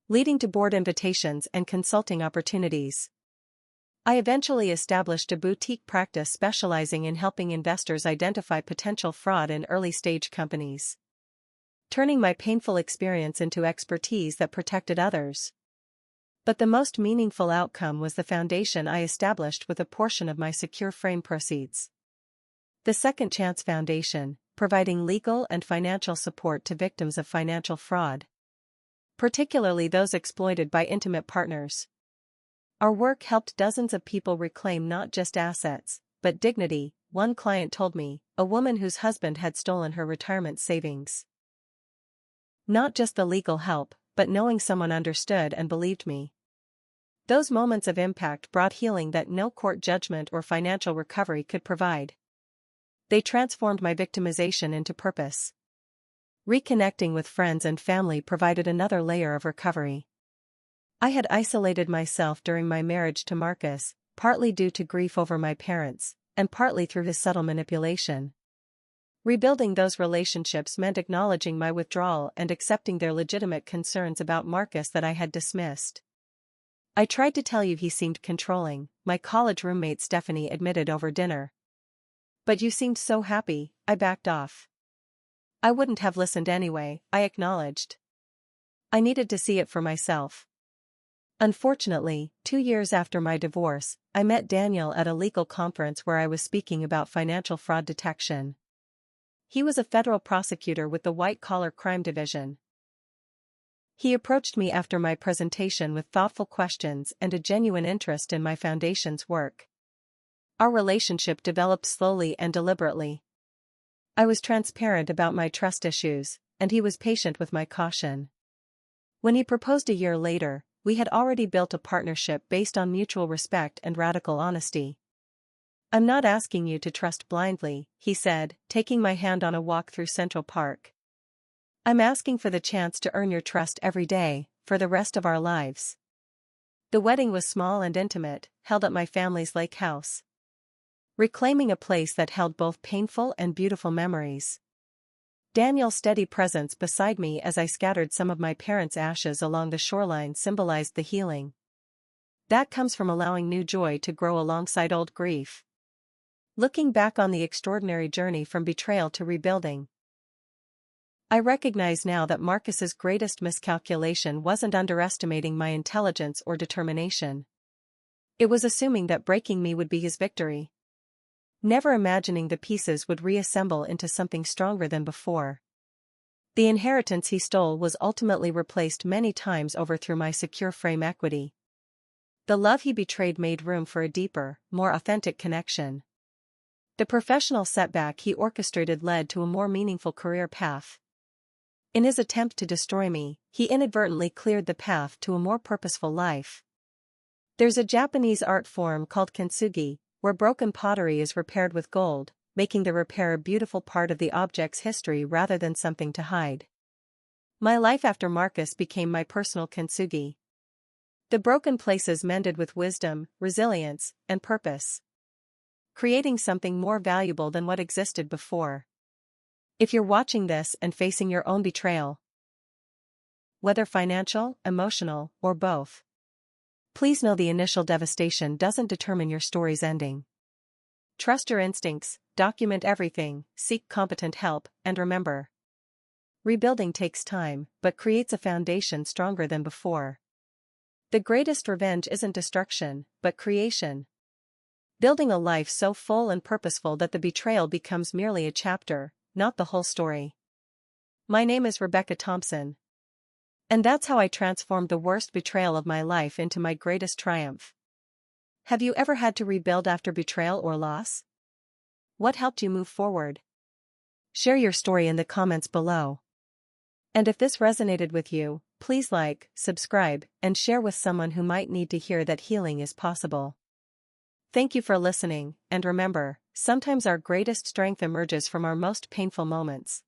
leading to board invitations and consulting opportunities. I eventually established a boutique practice specializing in helping investors identify potential fraud in early-stage companies, turning my painful experience into expertise that protected others. But the most meaningful outcome was the foundation I established with a portion of my Secure Frame proceeds. The Second Chance Foundation, providing legal and financial support to victims of financial fraud, particularly those exploited by intimate partners. Our work helped dozens of people reclaim not just assets, but dignity, one client told me, a woman whose husband had stolen her retirement savings. Not just the legal help, but knowing someone understood and believed me. Those moments of impact brought healing that no court judgment or financial recovery could provide. They transformed my victimization into purpose. Reconnecting with friends and family provided another layer of recovery. I had isolated myself during my marriage to Marcus, partly due to grief over my parents, and partly through his subtle manipulation. Rebuilding those relationships meant acknowledging my withdrawal and accepting their legitimate concerns about Marcus that I had dismissed. "I tried to tell you he seemed controlling," my college roommate Stephanie admitted over dinner. "But you seemed so happy," I backed off. "I wouldn't have listened anyway," I acknowledged. "I needed to see it for myself." Unfortunately, 2 years after my divorce, I met Daniel at a legal conference where I was speaking about financial fraud detection. He was a federal prosecutor with the White-Collar Crime Division. He approached me after my presentation with thoughtful questions and a genuine interest in my foundation's work. Our relationship developed slowly and deliberately. I was transparent about my trust issues, and he was patient with my caution. When he proposed a year later, we had already built a partnership based on mutual respect and radical honesty. "I'm not asking you to trust blindly," he said, taking my hand on a walk through Central Park. "I'm asking for the chance to earn your trust every day, for the rest of our lives." The wedding was small and intimate, held at my family's lake house, reclaiming a place that held both painful and beautiful memories. Daniel's steady presence beside me as I scattered some of my parents' ashes along the shoreline symbolized the healing that comes from allowing new joy to grow alongside old grief. Looking back on the extraordinary journey from betrayal to rebuilding, I recognize now that Marcus's greatest miscalculation wasn't underestimating my intelligence or determination. It was assuming that breaking me would be his victory, never imagining the pieces would reassemble into something stronger than before. The inheritance he stole was ultimately replaced many times over through my Secure Frame equity. The love he betrayed made room for a deeper, more authentic connection. The professional setback he orchestrated led to a more meaningful career path. In his attempt to destroy me, he inadvertently cleared the path to a more purposeful life. There's a Japanese art form called kintsugi, where broken pottery is repaired with gold, making the repair a beautiful part of the object's history rather than something to hide. My life after Marcus became my personal kintsugi. The broken places mended with wisdom, resilience, and purpose, creating something more valuable than what existed before. If you're watching this and facing your own betrayal, whether financial, emotional, or both, please know the initial devastation doesn't determine your story's ending. Trust your instincts, document everything, seek competent help, and remember, rebuilding takes time, but creates a foundation stronger than before. The greatest revenge isn't destruction, but creation. Building a life so full and purposeful that the betrayal becomes merely a chapter, not the whole story. My name is Rebecca Thompson. And that's how I transformed the worst betrayal of my life into my greatest triumph. Have you ever had to rebuild after betrayal or loss? What helped you move forward? Share your story in the comments below. And if this resonated with you, please like, subscribe, and share with someone who might need to hear that healing is possible. Thank you for listening, and remember, sometimes our greatest strength emerges from our most painful moments.